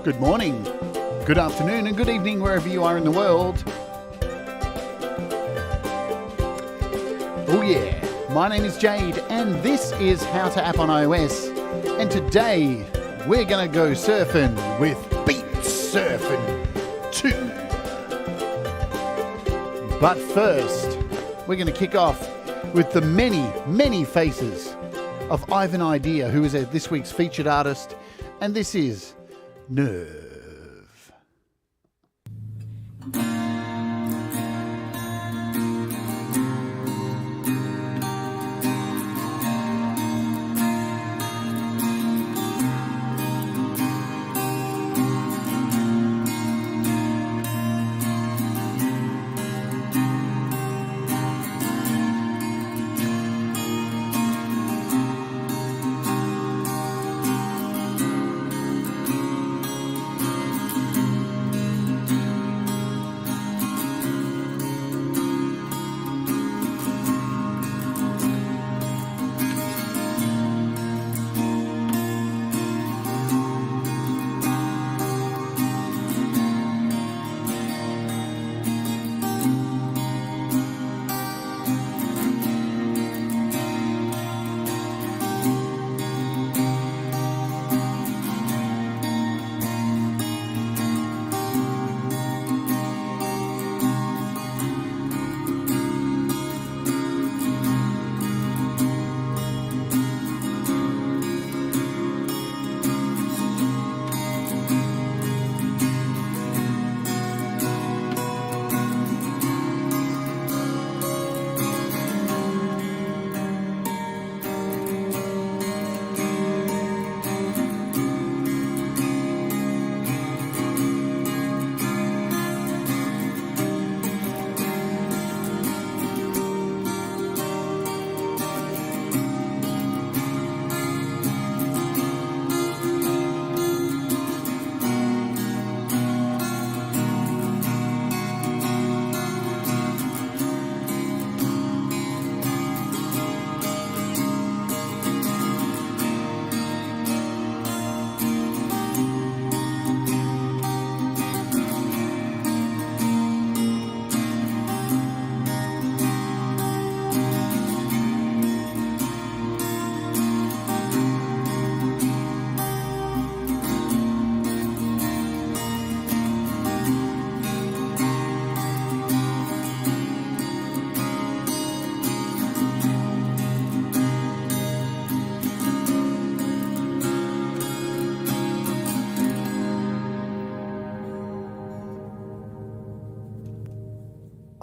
Good morning, good afternoon, and good evening wherever you are in the world. Oh yeah, my name is Jade, and this is How to App on iOS. And today, we're going to go surfing with BeatSurfing 2. But first, we're going to kick off with the many faces of Ivan Idea, who is this week's featured artist, and this is Nerve.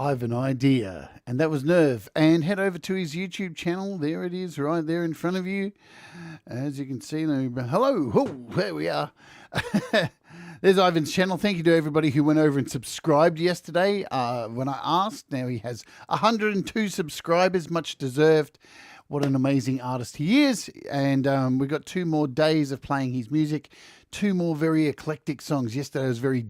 Ivan Idea, and that was Nerve. And head over to his YouTube channel. There it is, right there in front of you. As you can see, hello, oh, there we are. There's Ivan's channel. Thank you to everybody who went over and subscribed yesterday when I asked. Now he has 102 subscribers, much deserved. What an amazing artist he is. And we've got 2 more days of playing his music, 2 more very eclectic songs. Yesterday was very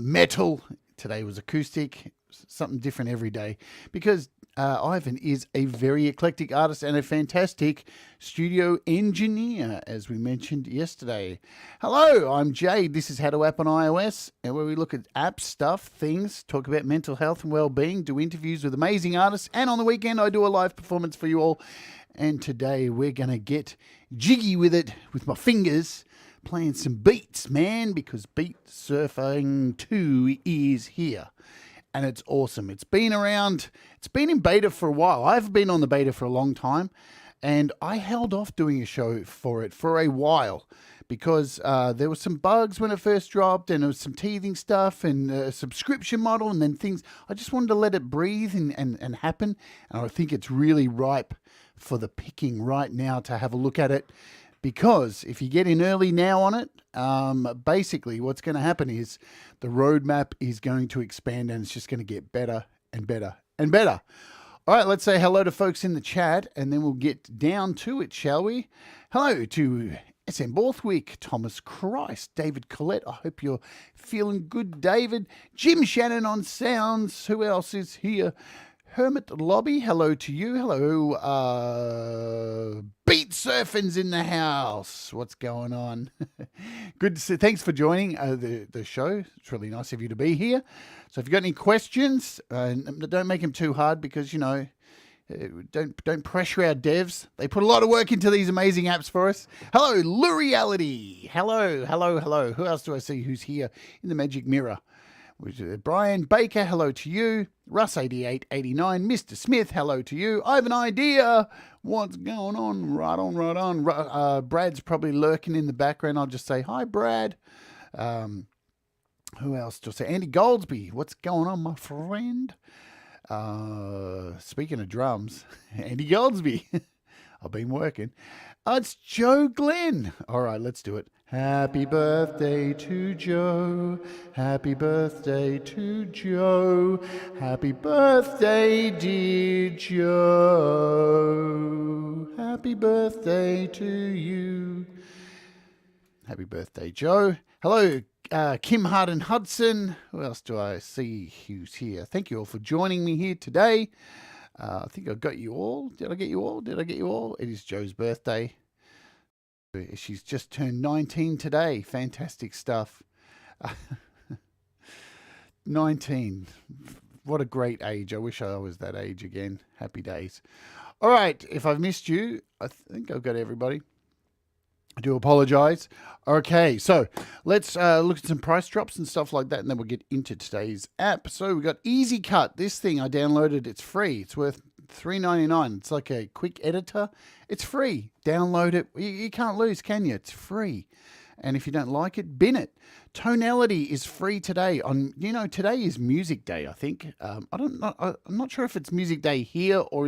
metal. Today was acoustic. Something different every day, because Ivan is a very eclectic artist and a fantastic studio engineer, as we mentioned yesterday. Hello, I'm Jade. This is How to App on iOS, and where we look at app stuff, things, talk about mental health and well-being, do interviews with amazing artists, and on the weekend I do a live performance for you all. And today we're going to get jiggy with it with my fingers, playing some beats, man, because BeatSurfing 2 is here. And it's awesome. It's been around, it's been in beta for a while. I've been on the beta for a long time, and I held off doing a show for it for a while because there were some bugs when it first dropped, and there was some teething stuff and a subscription model, and then things. I just wanted to let it breathe and happen, and I think it's really ripe for the picking right now to have a look at it. Because if you get in early now on it, basically what's going to happen is the roadmap is going to expand, and it's just going to get better and better and better. All right, let's say hello to folks in the chat, and then we'll get down to it, shall we? Hello to SM Borthwick, Thomas Christ, David Collette. I hope you're feeling good, David. Jim Shannon on sounds. Who else is here? Hermit Lobby, hello to you. Hello, BeatSurfing's in the house. What's going on? Good to see. Thanks for joining the show. It's really nice of you to be here. So if you've got any questions, don't make them too hard because, you know, don't pressure our devs. They put a lot of work into these amazing apps for us. Hello, Lureality. Hello. Who else do I see who's here in the magic mirror? Brian Baker, hello to you. Russ8889, Mr. Smith, hello to you. I have an idea. What's going on? Right on. Brad's probably lurking in the background. I'll just say, hi, Brad. Who else? Just say, Andy Goldsby. What's going on, my friend? Speaking of drums, Andy Goldsby. I've been working. It's Joe Glenn. All right, let's do it. Happy birthday to Joe. Happy birthday to Joe. Happy birthday, dear Joe. Happy birthday to you. Happy birthday, Joe. Hello, Kim Harden Hudson. Who else do I see who's here? Thank you all for joining me here today. I think I got you all. Did I get you all? It is Joe's birthday. She's just turned 19 today. Fantastic stuff. 19. What a great age. I wish I was that age again. Happy days. All right. If I've missed you, I think I've got everybody. I do apologize. Okay, so let's look at some price drops and stuff like that, and then we'll get into today's app. So we got Easy Cut. This thing I downloaded. It's free. It's worth $3.99. It's like a quick editor. It's free. Download it. You can't lose, can you? It's free. And if you don't like it, bin it. Tonality is free today. Today is Music Day, I think. I'm not sure if it's Music Day here or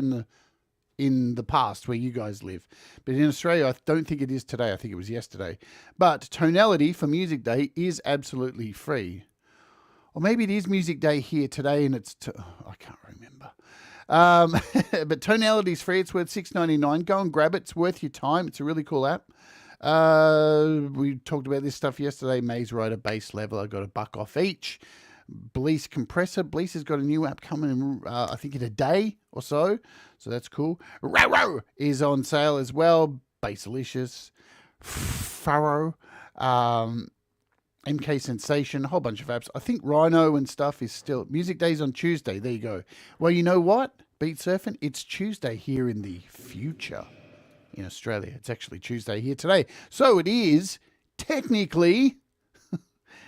in the past where you guys live. But in Australia, I don't think it is today. I think it was yesterday. But Tonality for Music Day is absolutely free. Or maybe it is Music Day here today and it's... I can't remember. But Tonality's free. It's worth $6.99. Go and grab it. It's worth your time. It's a really cool app. We talked about this stuff yesterday. Maze Rider Bass Level. I got $1 off each. Bleece Compressor. Bleece has got a new app coming in, I think in a day or so. So that's cool. Row is on sale as well. Bassalicious. Furrow. MK Sensation, a whole bunch of apps. I think Rhino and stuff is still... Music Day's on Tuesday. There you go. Well, you know what? BeatSurfing, it's Tuesday here in the future in Australia. It's actually Tuesday here today. So it is technically...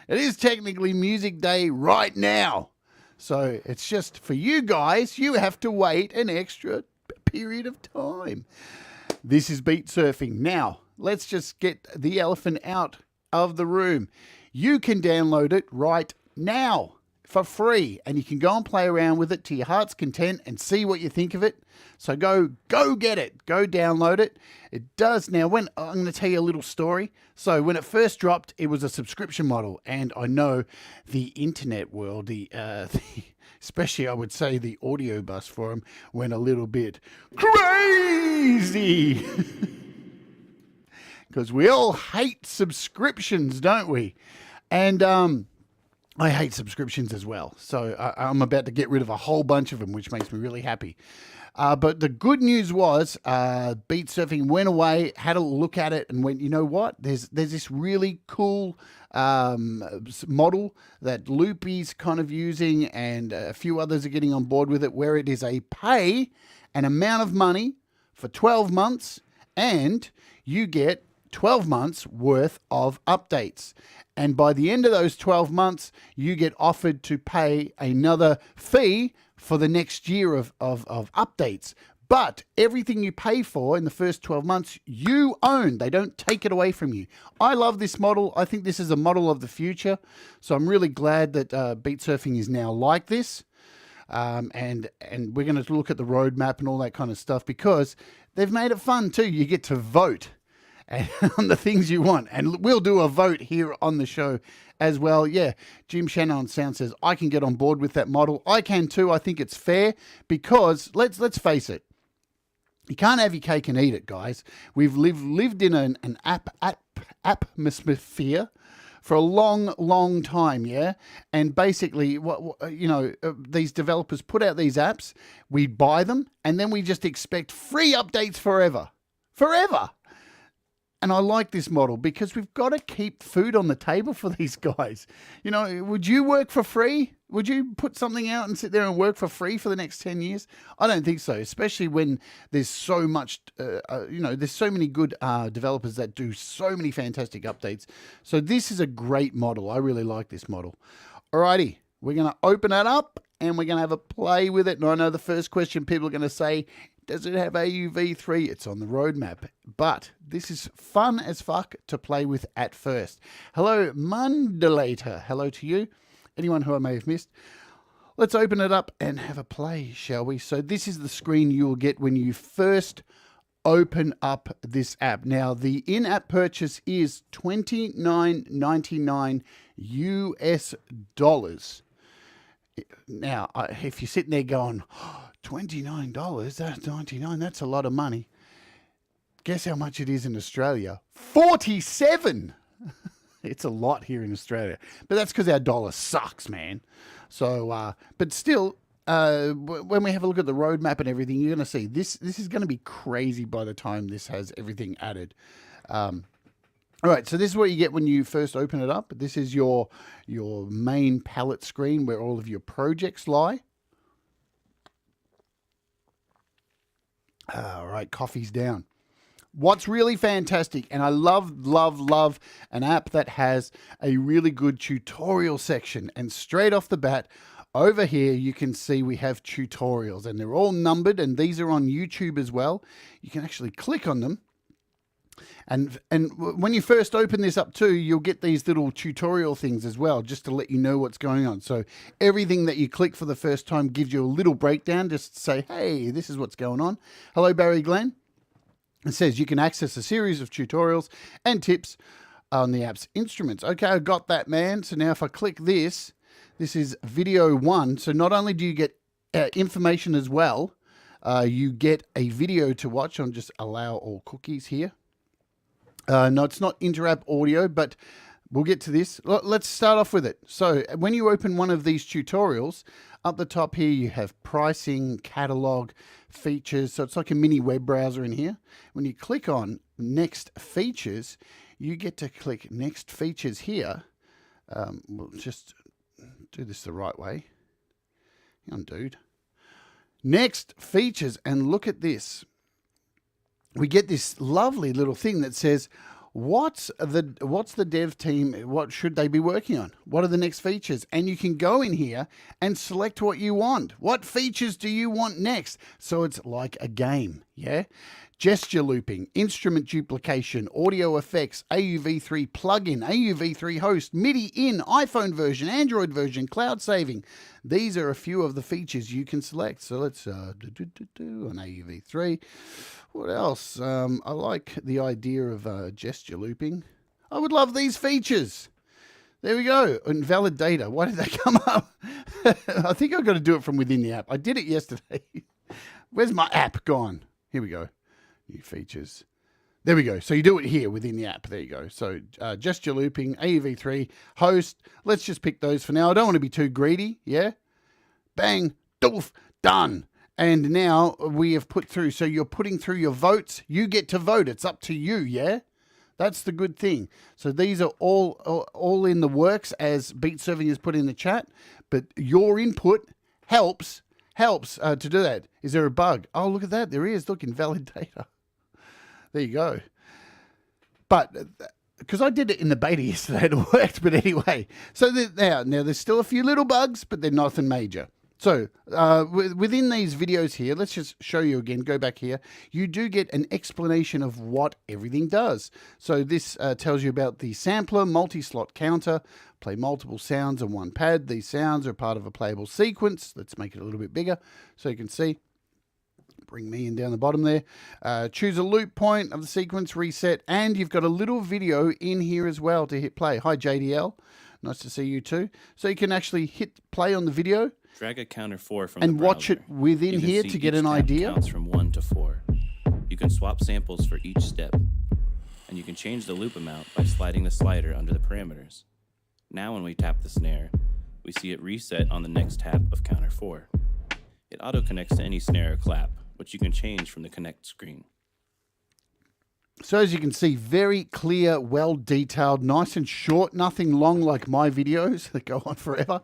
it is technically Music Day right now. So it's just for you guys, you have to wait an extra period of time. This is BeatSurfing. Now, let's just get the elephant out of the room. You can download it right now for free, and you can go and play around with it to your heart's content and see what you think of it. So go get it. Go download it. It does now. I'm going to tell you a little story. So when it first dropped, it was a subscription model, and I know the internet world, especially I would say the audio bus forum, went a little bit crazy. Because we all hate subscriptions, don't we? And I hate subscriptions as well. So I'm about to get rid of a whole bunch of them, which makes me really happy. But the good news was BeatSurfing went away, had a look at it, and went, you know what? There's this really cool model that Loopy's kind of using, and a few others are getting on board with it, where it is a pay an amount of money for 12 months, and you get 12 months worth of updates. And by the end of those 12 months, you get offered to pay another fee for the next year of updates. But everything you pay for in the first 12 months, you own. They don't take it away from you. I love this model. I think this is a model of the future. So I'm really glad that BeatSurfing is now like this. And we're going to look at the roadmap and all that kind of stuff, because they've made it fun too. You get to vote on the things you want, and we'll do a vote here on the show as well. Yeah, Jim Shannon on Sound says I can get on board with that model. I can too. I think it's fair, because let's face it, you can't have your cake and eat it, guys. We've lived in an app atmosphere for a long, long time, yeah? And basically, these developers put out these apps, we buy them, and then we just expect free updates forever. Forever! And I like this model because we've got to keep food on the table for these guys. You know, would you work for free? Would you put something out and sit there and work for free for the next 10 years? I don't think so, especially when there's so much, there's so many good developers that do so many fantastic updates. So this is a great model. I really like this model. Alrighty, we're going to open it up and we're going to have a play with it. And I know the first question people are going to say, does it have AUV3? It's on the roadmap. But this is fun as fuck to play with at first. Hello, Mundulator. Hello to you. Anyone who I may have missed. Let's open it up and have a play, shall we? So this is the screen you will get when you first open up this app. Now, the in-app purchase is $29.99 US dollars. Now, if you're sitting there going, $29, that's $99, that's a lot of money. Guess how much it is in Australia? $47. It's a lot here in Australia. But that's because our dollar sucks, man. So, but still, when we have a look at the roadmap and everything, you're going to see this is going to be crazy by the time this has everything added. All right, so this is what you get when you first open it up. This is your main palette screen where all of your projects lie. All right, coffee's down. What's really fantastic, and I love an app that has a really good tutorial section. And straight off the bat, over here, you can see we have tutorials, and they're all numbered, and these are on YouTube as well. You can actually click on them. And when you first open this up too, you'll get these little tutorial things as well, just to let you know what's going on. So everything that you click for the first time gives you a little breakdown, just to say, hey, this is what's going on. Hello, Barry Glenn. It says you can access a series of tutorials and tips on the app's instruments. Okay, I got that, man. So now if I click this, this is video 1. So not only do you get information as well, you get a video to watch. I'll just allow all cookies here. No, it's not inter-app audio, but we'll get to this. Let's start off with it. So when you open one of these tutorials, up the top here, you have pricing, catalog, features. So it's like a mini web browser in here. When you click on next features, you get to click next features here. We'll just do this the right way. Hang on, dude. Next features, and look at this. We get this lovely little thing that says, what's the dev team, what should they be working on? What are the next features? And you can go in here and select what you want. What features do you want next? So it's like a game, yeah? Gesture looping, instrument duplication, audio effects, AUV3 plugin, AUV3 host, MIDI in, iPhone version, Android version, cloud saving. These are a few of the features you can select. So let's on AUV3. What else? I like the idea of gesture looping. I would love these features. There we go. Invalid data. Why did that come up? I think I've got to do it from within the app. I did it yesterday. Where's my app gone? Here we go. New features. There we go. So you do it here within the app. There you go. So gesture looping, AUV3, host. Let's just pick those for now. I don't want to be too greedy. Yeah. Bang. Doof. Done. And now we have put through. So you're putting through your votes. You get to vote. It's up to you. Yeah. That's the good thing. So these are all in the works as BeatSurfing has put in the chat. But your input helps to do that. Is there a bug? Oh, look at that. There is. Look, invalid data. There you go. But because I did it in the beta yesterday, it worked. But anyway, so now there's still a few little bugs, but they're nothing major. So within these videos here, let's just show you again. Go back here. You do get an explanation of what everything does. So this tells you about the sampler, multi-slot counter, play multiple sounds on one pad. These sounds are part of a playable sequence. Let's make it a little bit bigger so you can see. Bring me in down the bottom there. Choose a loop point of the sequence, reset, and you've got a little video in here as well to hit play. Hi, JDL. Nice to see you too. So you can actually hit play on the video. Drag a counter 4 from and the browser. watch it within here to get an idea. Counts from 1 to 4. You can swap samples for each step, and you can change the loop amount by sliding the slider under the parameters. Now when we tap the snare, we see it reset on the next tap of counter 4. It auto-connects to any snare or clap, which you can change from the connect screen. So as you can see, very clear, well detailed, nice and short, nothing long like my videos that go on forever.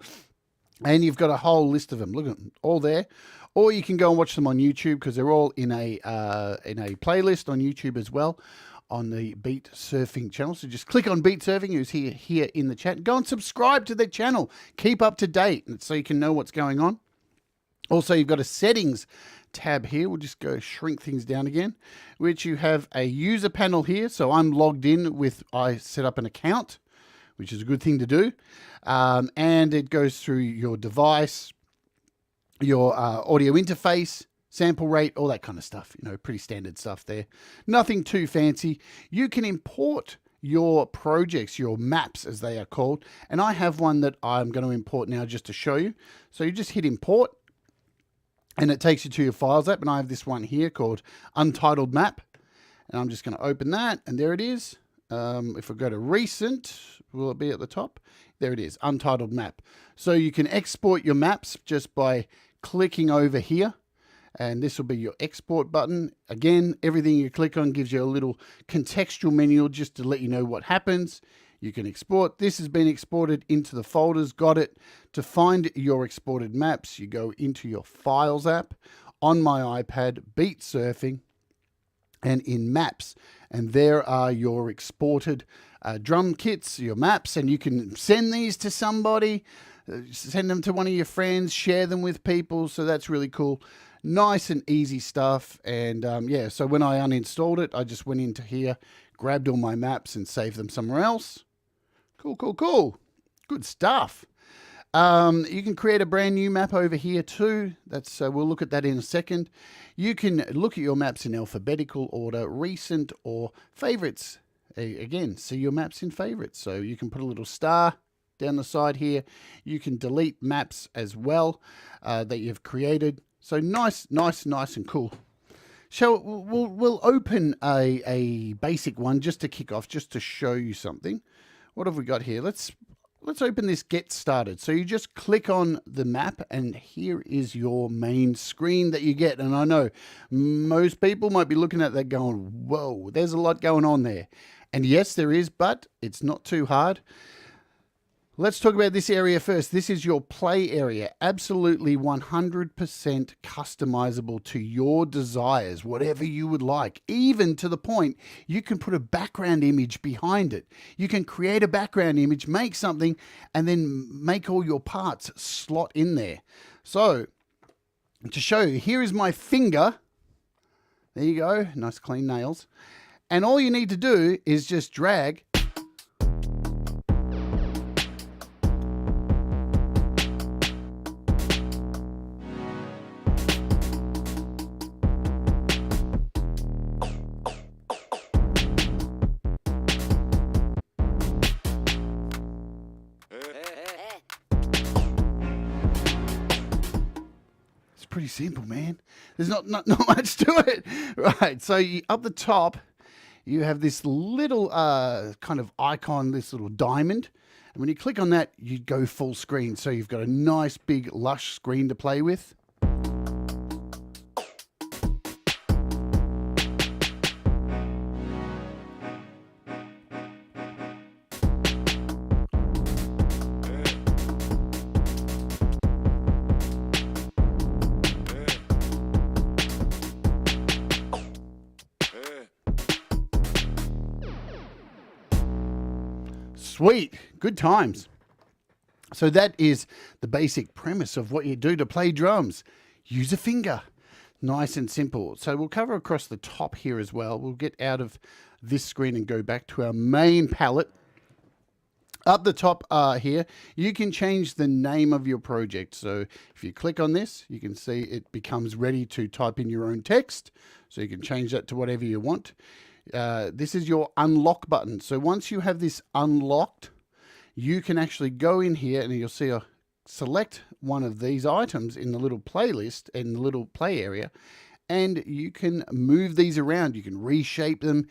And you've got a whole list of them. Look at them, all there. Or you can go and watch them on YouTube because they're all in a playlist on YouTube as well on the BeatSurfing channel. So just click on BeatSurfing, who's here in the chat. Go and subscribe to their channel. Keep up to date so you can know what's going on. Also, you've got a settings tab here. We'll just go shrink things down again, which you have a user panel here. So I'm logged in with, I set up an account, which is a good thing to do. And it goes through your device, your audio interface, sample rate, all that kind of stuff. You know, pretty standard stuff there. Nothing too fancy. You can import your projects, your maps as they are called. And I have one that I'm going to import now just to show you. So you just hit import and it takes you to your files app. And I have this one here called Untitled Map. And I'm just going to open that and there it is. If I go to recent, will it be at the top? There it is, Untitled Map. So you can export your maps just by clicking over here. And this will be your export button. Again, everything you click on gives you a little contextual menu just to let you know what happens. You can export. This has been exported into the folders. Got it. To find your exported maps, you go into your Files app on my iPad, BeatSurfing, and in Maps. And there are your exported drum kits, your maps, and you can send these to somebody, send them to one of your friends, share them with people. So that's really cool. Nice and easy stuff. And yeah, so when I uninstalled it, I just went into here, grabbed all my maps and saved them somewhere else. Cool, cool, cool. Good stuff. You can create a brand new map over here too. That's we'll look at that in a second. You can look at your maps in alphabetical order, recent or favorites. Again, see your maps in favorites. So you can put a little star down the side here. You can delete maps as well that you've created. So nice and cool. So we'll open a basic one just to kick off, just to show you something. What have we got here? Let's open this Get Started. So you just click on the map and here is your main screen that you get. And I know most people might be looking at that going, whoa, there's a lot going on there. And yes, there is, but it's not too hard. Let's talk about this area first. This is your play area. Absolutely 100% customizable to your desires, whatever you would like, even to the point you can put a background image behind it. You can create a background image, make something, and then make all your parts slot in there. So to show you, here is my finger. There you go. Nice clean nails. And all you need to do is just drag. Pretty simple, man. There's not much to it. Right, so up the top, you have this little kind of icon, this little diamond. And when you click on that, you go full screen. So you've got a nice, big, lush screen to play with. Sweet, good times. So that is the basic premise of what you do to play drums. Use a finger, nice and simple. So we'll cover across the top here as well. We'll get out of this screen and go back to our main palette. Up the top here, you can change the name of your project. So if you click on this, you can see it becomes ready to type in your own text. So you can change that to whatever you want. This is your unlock button. So once you have this unlocked, you can actually go in here and you'll see select one of these items in the little playlist in the little play area, and you can move these around. You can reshape them.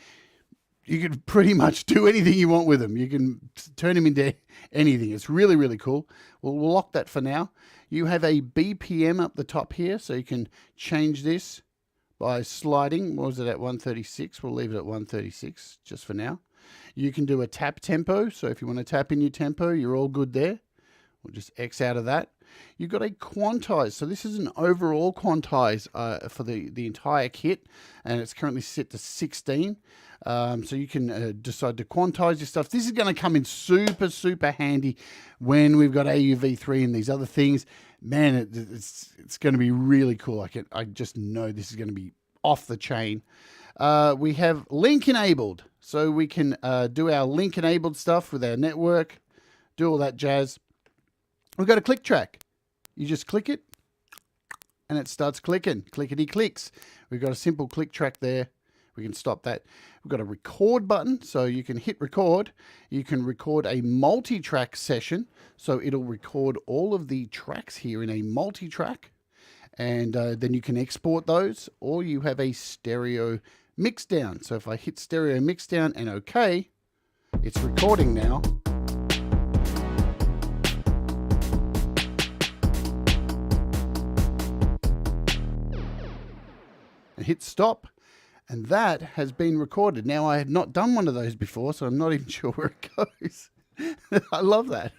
you can pretty much do anything you want with them. You can turn them into anything. It's really, really cool. We'll lock that for now. You have a BPM up the top here, so you can change this by sliding. What was it at 136? We'll leave it at 136 just for now. You can do a tap tempo. So if you want to tap in your tempo, you're all good there. We'll just X out of that. You've got a quantize. So this is an overall quantize for the entire kit, and it's currently set to 16. So you can decide to quantize your stuff. This is going to come in super, super handy when we've got AUV3 and these other things. Man, it's going to be really cool. I just know this is going to be off the chain. We have link enabled. So we can do our link enabled stuff with our network, do all that jazz. We've got a click track. You just click it and it starts clicking. Clickety clicks. We've got a simple click track there. We can stop that. We've got a record button, so you can hit record. You can record a multi-track session, so it'll record all of the tracks here in a multi-track, and then you can export those, or you have a stereo mix down. So if I hit stereo mix down and OK, it's recording now. And hit stop. And that has been recorded. Now, I had not done one of those before, so I'm not even sure where it goes. I love that.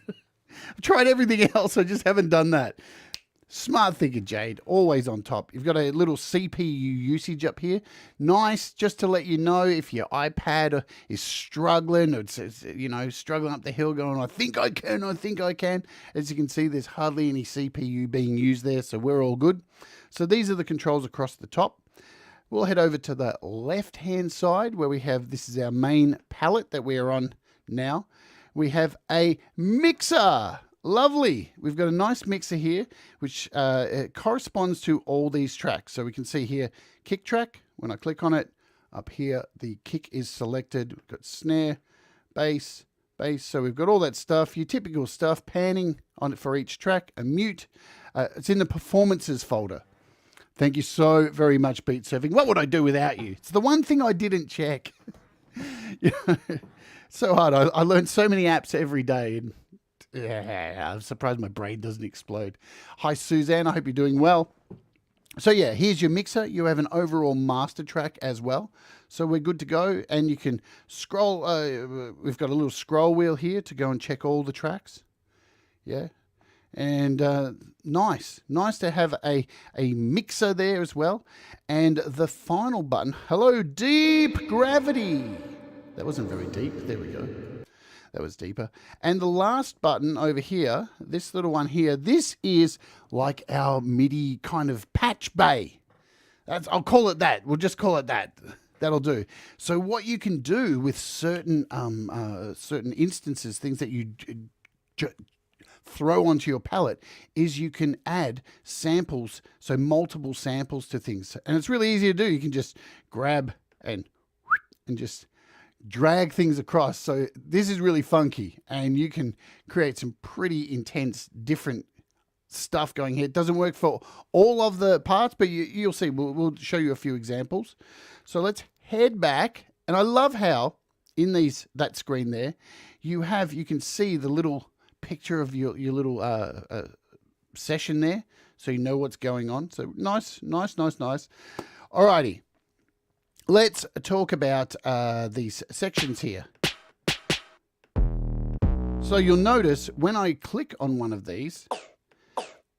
I've tried everything else. I just haven't done that. Smart thinker, Jade. Always on top. You've got a little CPU usage up here. Nice, just to let you know if your iPad is struggling, or it's struggling up the hill going, I think I can. As you can see, there's hardly any CPU being used there, so we're all good. So these are the controls across the top. We'll head over to the left-hand side where we have, this is our main palette that we are on now. We have a mixer. Lovely. We've got a nice mixer here, which corresponds to all these tracks. So we can see here, kick track. When I click on it, up here, the kick is selected. We've got snare, bass. So we've got all that stuff, your typical stuff, panning on it for each track, a mute. It's in the performances folder. Thank you so very much, BeatSurfing. What would I do without you? It's the one thing I didn't check. So hard. I learn so many apps every day. And I'm surprised my brain doesn't explode. Hi, Suzanne. I hope you're doing well. So yeah, here's your mixer. You have an overall master track as well. So we're good to go. And you can scroll. We've got a little scroll wheel here to go and check all the tracks. Yeah. And nice to have a mixer there as well. And the final button, hello, deep gravity. That wasn't very deep. There we go. That was deeper. And the last button over here, this little one here, this is like our MIDI kind of patch bay. I'll call it that. We'll just call it that. That'll do. So what you can do with certain instances, things that you throw onto your palette, is you can add samples, so multiple samples to things. And it's really easy to do. You can just grab and just drag things across. So this is really funky, and you can create some pretty intense, different stuff going here. It doesn't work for all of the parts, but you'll see. We'll show you a few examples. So let's head back. And I love how in that screen there, you can see the little picture of your little session there, so you know what's going on. So nice. Alrighty, let's talk about these sections here. So you'll notice when I click on one of these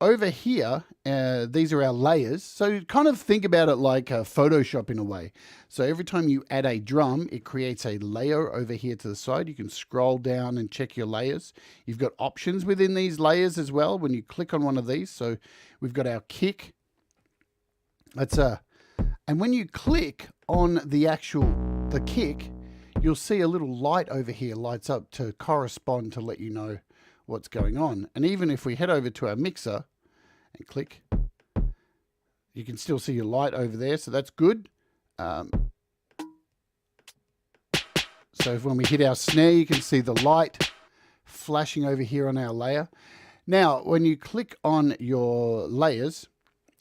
over here, these are our layers. So kind of think about it like Photoshop in a way. So every time you add a drum, it creates a layer over here to the side. You can scroll down and check your layers. You've got options within these layers as well when you click on one of these. So we've got our kick. And when you click on the kick, you'll see a little light over here lights up to correspond to let you know what's going on. And even if we head over to our mixer and click, you can still see your light over there, so that's good. So when we hit our snare, you can see the light flashing over here on our layer. Now, when you click on your layers,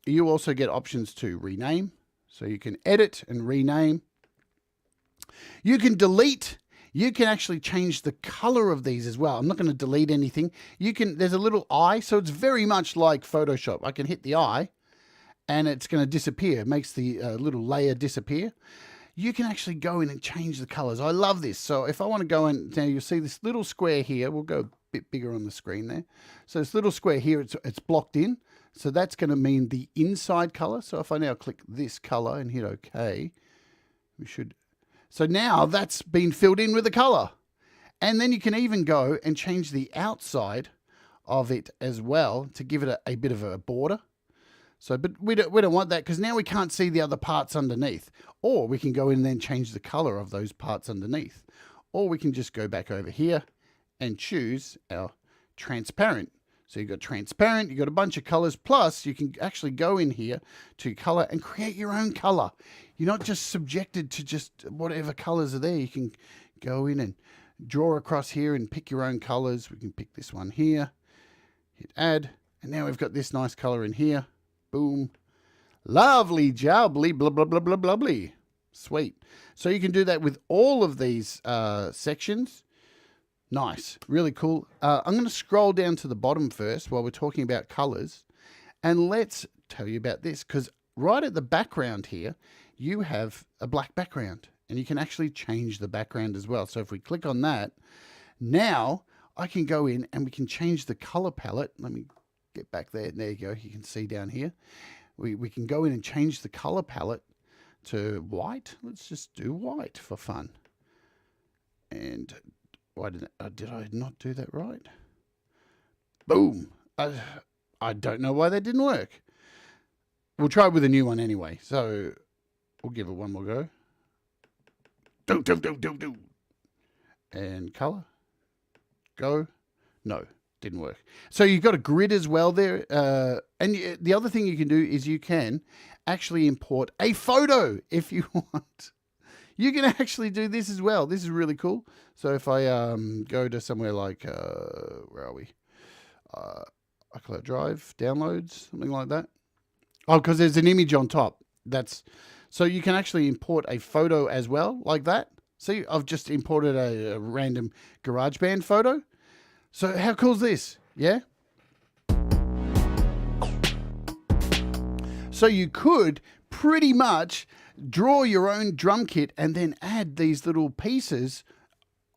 you also get options to rename. So you can edit and rename. You can delete. You can actually change the color of these as well. I'm not going to delete anything. There's a little eye, so it's very much like Photoshop. I can hit the eye and it's going to disappear. It makes the little layer disappear. You can actually go in and change the colors. I love this. So if I want to go in, now you'll see this little square here. We'll go a bit bigger on the screen there. So this little square here, it's blocked in. So that's going to mean the inside color. So if I now click this color and hit OK, we should... So now that's been filled in with the color. And then you can even go and change the outside of it as well to give it a bit of a border. So, but we don't want that because now we can't see the other parts underneath. Or we can go in and then change the color of those parts underneath. Or we can just go back over here and choose our transparent. So you've got transparent, you've got a bunch of colors, plus you can actually go in here to color and create your own color. You're not just subjected to just whatever colors are there. You can go in and draw across here and pick your own colors. We can pick this one here, hit add, and now we've got this nice color in here. Boom. Lovely jubbly, blah, blah, blah, blah, blah, blah. Sweet. So you can do that with all of these sections. Nice, really cool. I'm going to scroll down to the bottom first while we're talking about colors. And let's tell you about this, because right at the background here, you have a black background. And you can actually change the background as well. So if we click on that, now I can go in and we can change the color palette. Let me get back there. There you go. You can see down here. We can go in and change the color palette to white. Let's just do white for fun. And... why did I not do that right? Boom. I don't know why that didn't work. We'll try with a new one anyway. So we'll give it one more go. Do. And color. Go. No, didn't work. So you've got a grid as well there. And the other thing you can do is you can actually import a photo if you want. You can actually do this as well. This is really cool. So if I go to somewhere like, where are we? iCloud Drive, downloads, something like that. Oh, because there's an image on top. So you can actually import a photo as well, like that. See, I've just imported a random GarageBand photo. So how cool is this? Yeah? So you could pretty much draw your own drum kit and then add these little pieces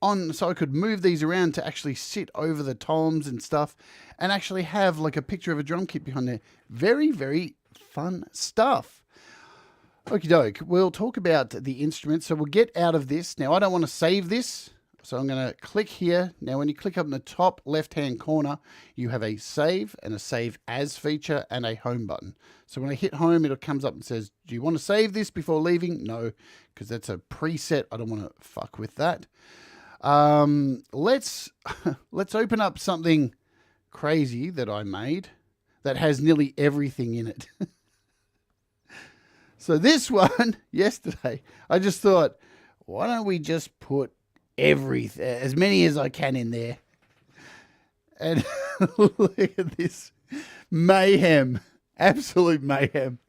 on, so I could move these around to actually sit over the toms and stuff and actually have like a picture of a drum kit behind there. Very, very fun stuff. Okie doke, we'll talk about the instruments. So we'll get out of this. Now I don't want to save this. So I'm going to click here. Now when you click up in the top left-hand corner, you have a save and a save as feature and a home button. So when I hit home, it comes up and says, do you want to save this before leaving? No, because that's a preset. I don't want to fuck with that. Let's open up something crazy that I made that has nearly everything in it. So this one, yesterday, I just thought, why don't we just put everything, as many as I can in there. And look at this mayhem, absolute mayhem.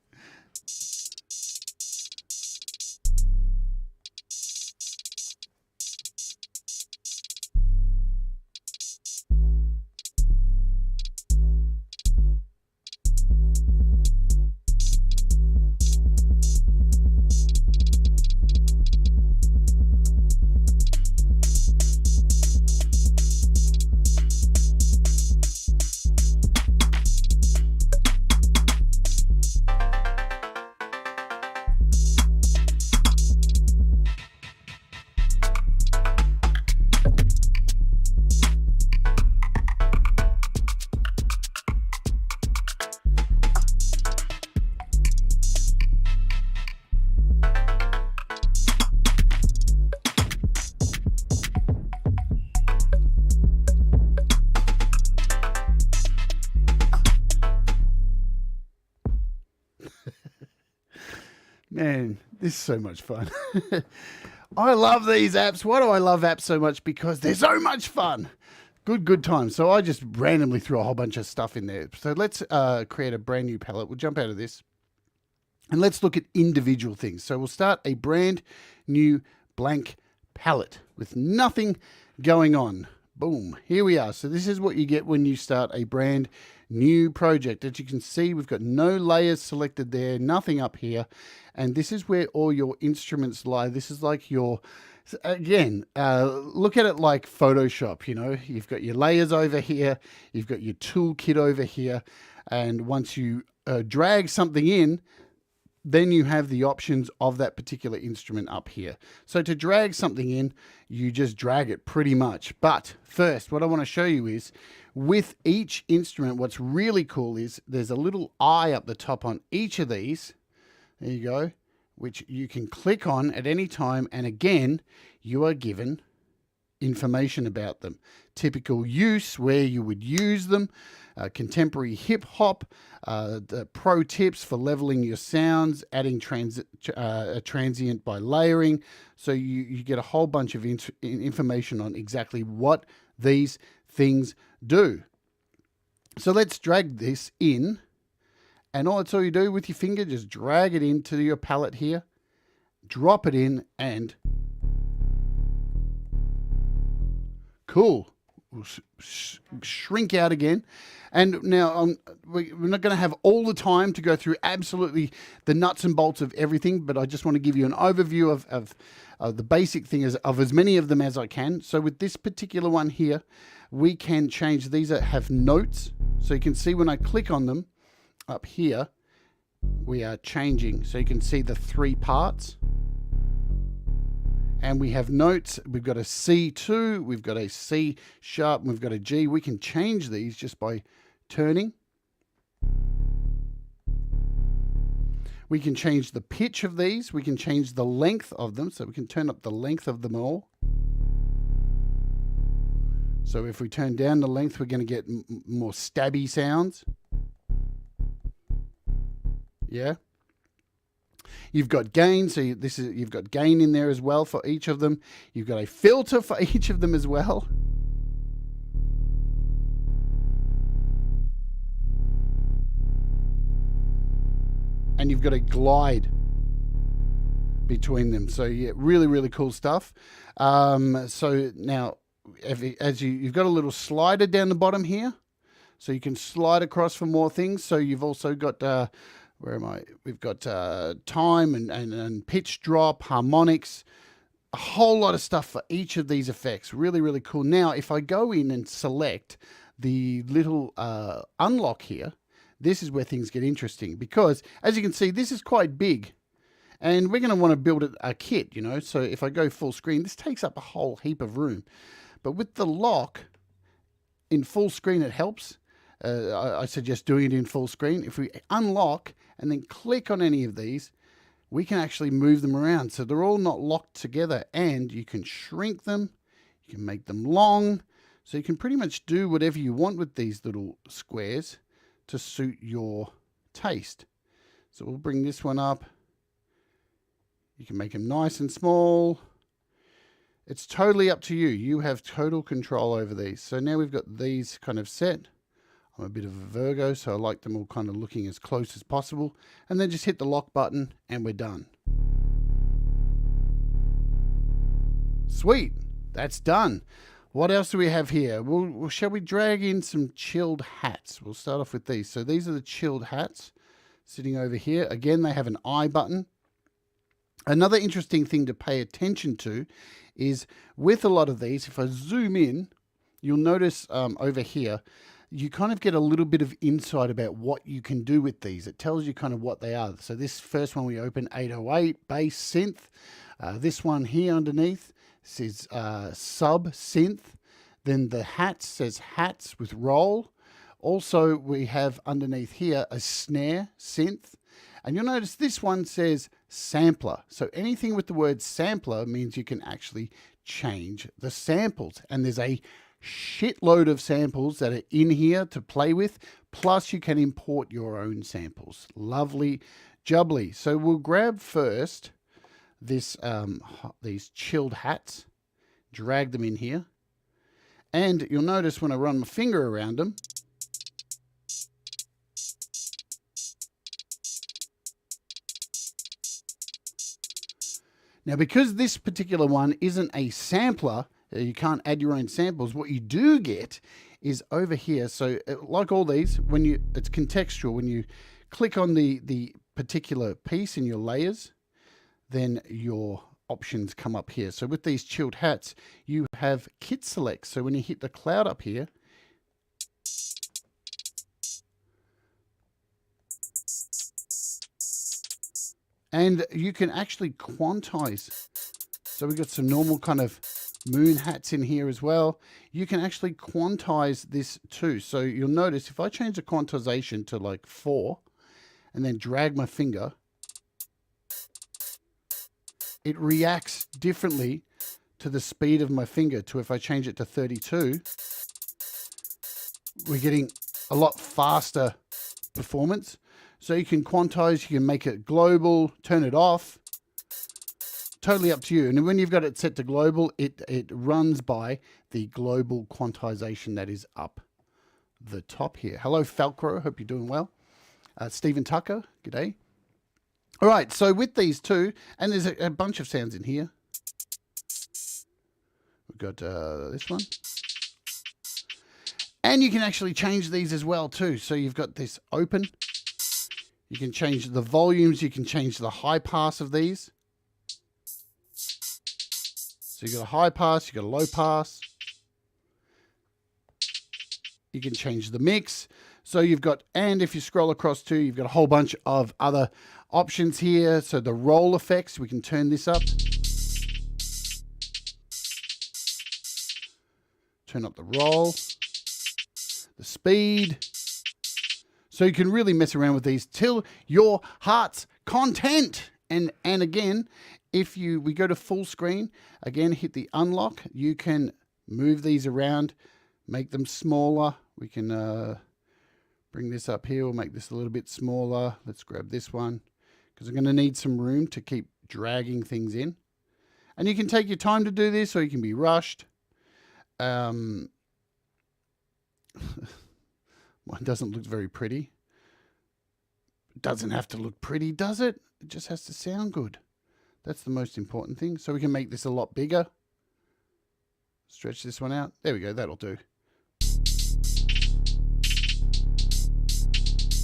Man, this is so much fun. I love these apps. Why do I love apps so much? Because they're so much fun. Good time. So I just randomly threw a whole bunch of stuff in there. So let's create a brand new palette. We'll jump out of this and let's look at individual things. So we'll start a brand new blank palette with nothing going on. Boom, here we are. So this is what you get when you start a brand new project. As you can see, we've got no layers selected there, nothing up here. And this is where all your instruments lie. This is like your, again, look at it like Photoshop, you know. You've got your layers over here, you've got your toolkit over here. And once you drag something in, then you have the options of that particular instrument up here. So to drag something in, you just drag it pretty much. But first, what I want to show you is with each instrument, what's really cool is there's a little eye up the top on each of these. There you go, which you can click on at any time. And again, you are given information about them. Typical use, where you would use them, contemporary hip hop, the pro tips for leveling your sounds, adding a transient by layering. So you get a whole bunch of information on exactly what these things do. So let's drag this in, and all you do with your finger, just drag it into your palette here, drop it in, and cool. We'll shrink out again. And now we're not going to have all the time to go through absolutely the nuts and bolts of everything, but I just want to give you an overview of the basic thing of as many of them as I can. So with this particular one here, we can change these that have notes. So you can see when I click on them up here, we are changing. So you can see the 3 parts. And we have notes. We've got a C2, we've got a C sharp, and we've got a G. We can change these just by turning. We can change the pitch of these. We can change the length of them. So we can turn up the length of them all. So if we turn down the length, we're going to get more stabby sounds. Yeah. You've got gain, so you've got gain in there as well for each of them. You've got a filter for each of them as well. And you've got a glide between them. So yeah, really, really cool stuff. So now, you've got a little slider down the bottom here. So you can slide across for more things. So you've also got... where am I? We've got time and pitch drop, harmonics, a whole lot of stuff for each of these effects. Really, really cool. Now, if I go in and select the little unlock here, this is where things get interesting because, as you can see, this is quite big. And we're going to want to build a kit, you know. So if I go full screen, this takes up a whole heap of room. But with the lock, in full screen, it helps. I suggest doing it in full screen. If we unlock and then click on any of these, we can actually move them around. So they're all not locked together, and you can shrink them. You can make them long. So you can pretty much do whatever you want with these little squares to suit your taste. So we'll bring this one up. You can make them nice and small. It's totally up to you. You have total control over these. So now we've got these kind of set. I'm a bit of a Virgo, so I like them all kind of looking as close as possible. And then just hit the lock button and we're done. Sweet, that's done. What else do we have here? Well, shall we drag in some chilled hats? We'll start off with these. So these are the chilled hats sitting over here. Again, they have an I button. Another interesting thing to pay attention to is with a lot of these, if I zoom in, you'll notice over here, you kind of get a little bit of insight about what you can do with these. It tells you kind of what they are. So this first one we open, 808 bass synth. This one here underneath says sub synth. Then the hats says hats with roll. Also we have underneath here a snare synth. And you'll notice this one says sampler. So anything with the word sampler means you can actually change the samples. And there's a shitload of samples that are in here to play with, plus you can import your own samples. Lovely jubbly. So we'll grab first this these chilled hats, drag them in here, and you'll notice when I run my finger around them, Now, because this particular one isn't a sampler, you can't add your own samples. What you do get is over here. So like all these, it's contextual. When you click on the particular piece in your layers, then your options come up here. So with these chilled hats, you have kit select. So when you hit the cloud up here, and you can actually quantize. So we've got some normal kind of moon hats in here as well. You can actually quantize this too. So you'll notice if I change the quantization to like 4 and then drag my finger, it reacts differently to the speed of my finger to if I change it to 32. We're getting a lot faster performance. So you can quantize, you can make it global, turn it off. Totally up to you. And when you've got it set to global, it runs by the global quantization that is up the top here. Hello, Falcro. Hope you're doing well. Stephen Tucker, g'day. All right, so with these two, and there's a bunch of sounds in here. We've got this one. And you can actually change these as well too. So you've got this open. You can change the volumes. You can change the high pass of these. So you've got a high pass, you've got a low pass. You can change the mix. So you've got, and if you scroll across too, you've got a whole bunch of other options here. So the roll effects, we can turn this up. Turn up the roll, the speed. So you can really mess around with these till your heart's content. And again, if we go to full screen, again, hit the unlock, you can move these around, make them smaller. We can bring this up here. We'll make this a little bit smaller. Let's grab this one because I'm going to need some room to keep dragging things in. And you can take your time to do this or you can be rushed. Mine doesn't look very pretty. It doesn't have to look pretty, does it? It just has to sound good. That's the most important thing. So we can make this a lot bigger. Stretch this one out. There we go. That'll do.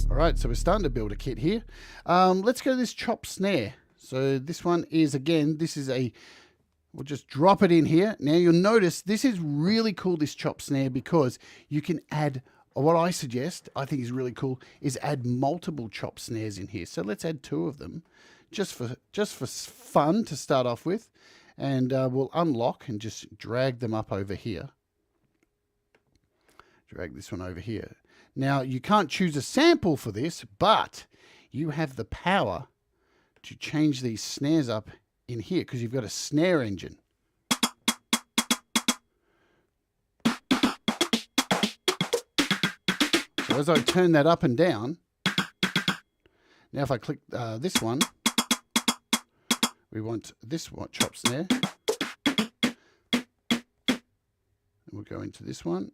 All right. So we're starting to build a kit here. Let's go to this chop snare. So this one is, again, we'll just drop it in here. Now you'll notice this is really cool, this chop snare, because you can add, what I suggest, I think is really cool, is add multiple chop snares in here. So let's add 2 of them. Just for fun to start off with, and we'll unlock and just drag them up over here. Drag this one over here. Now you can't choose a sample for this, but you have the power to change these snares up in here because you've got a snare engine. So as I turn that up and down, now if I click this one, we want this one, chop snare. And we'll go into this one.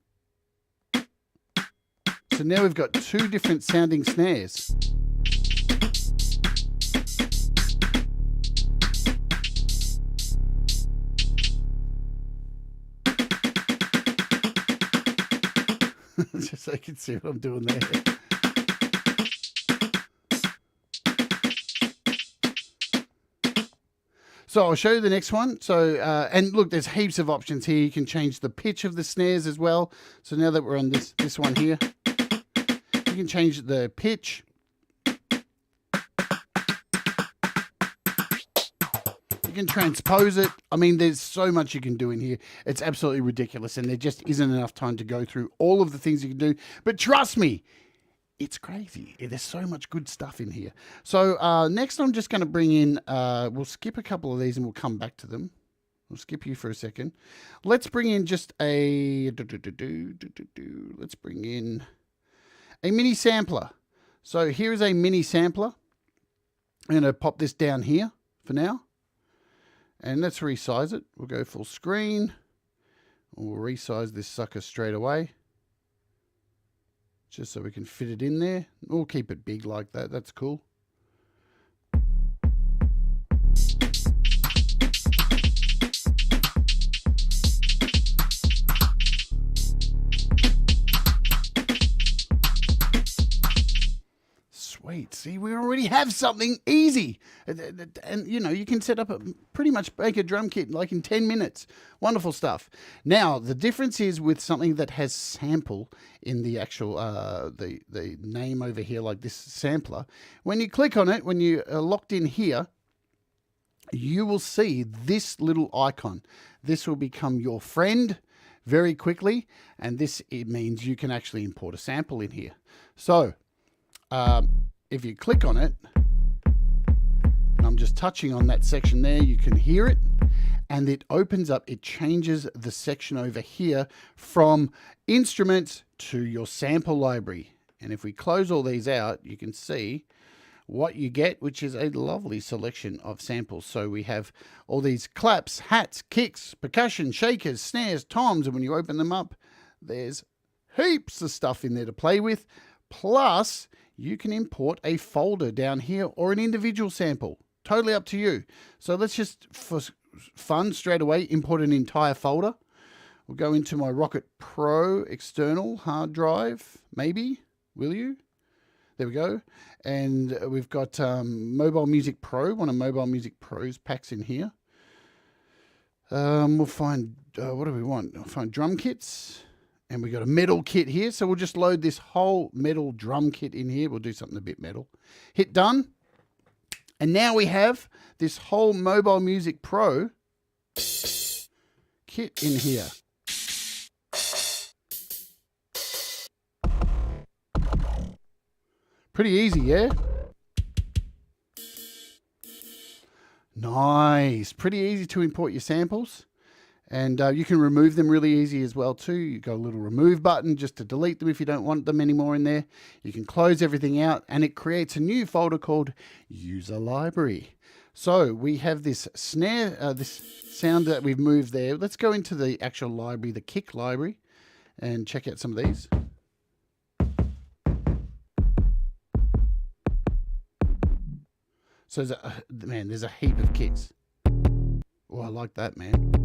So now we've got 2 different sounding snares. Just so you can see what I'm doing there. So I'll show you the next one. So, and look, there's heaps of options here. You can change the pitch of the snares as well. So now that we're on this one here, you can change the pitch. You can transpose it. I mean, there's so much you can do in here. It's absolutely ridiculous. And there just isn't enough time to go through all of the things you can do. But trust me, it's crazy. There's so much good stuff in here. So next I'm just going to bring in, we'll skip a couple of these and we'll come back to them. We'll skip you for a second. Let's bring in just let's bring in a mini sampler. So here is a mini sampler. I'm going to pop this down here for now. And let's resize it. We'll go full screen. We'll resize this sucker straight away, just so we can fit it in there. We'll keep it big like that. That's cool. See, we already have something easy. And you know, you can set up pretty much make a drum kit like in 10 minutes. Wonderful stuff. Now, the difference is with something that has sample in the actual, the name over here, like this sampler. When you click on it, when you are locked in here, you will see this little icon. This will become your friend very quickly. And it means you can actually import a sample in here. So, if you click on it, and I'm just touching on that section there, you can hear it, and it opens up, it changes the section over here from instruments to your sample library. And if we close all these out, you can see what you get, which is a lovely selection of samples. So we have all these claps, hats, kicks, percussion, shakers, snares, toms, and when you open them up, there's heaps of stuff in there to play with. Plus, you can import a folder down here or an individual sample. Totally up to you. So let's just, for fun, straight away, import an entire folder. We'll go into my Rocket Pro external hard drive, maybe. Will you? There we go. And we've got Mobile Music Pro, one of Mobile Music Pro's packs in here. We'll find, what do we want? We'll find drum kits. And we got a metal kit here. So we'll just load this whole metal drum kit in here. We'll do something a bit metal. Hit done. And now we have this whole Mobile Music Pro kit in here. Pretty easy, yeah? Nice. Pretty easy to import your samples. And you can remove them really easy as well too. You got a little remove button just to delete them if you don't want them anymore in there. You can close everything out and it creates a new folder called User Library. So we have this snare, this sound that we've moved there. Let's go into the actual library, the kick library, and check out some of these. So there's a heap of kicks. Oh, I like that, man.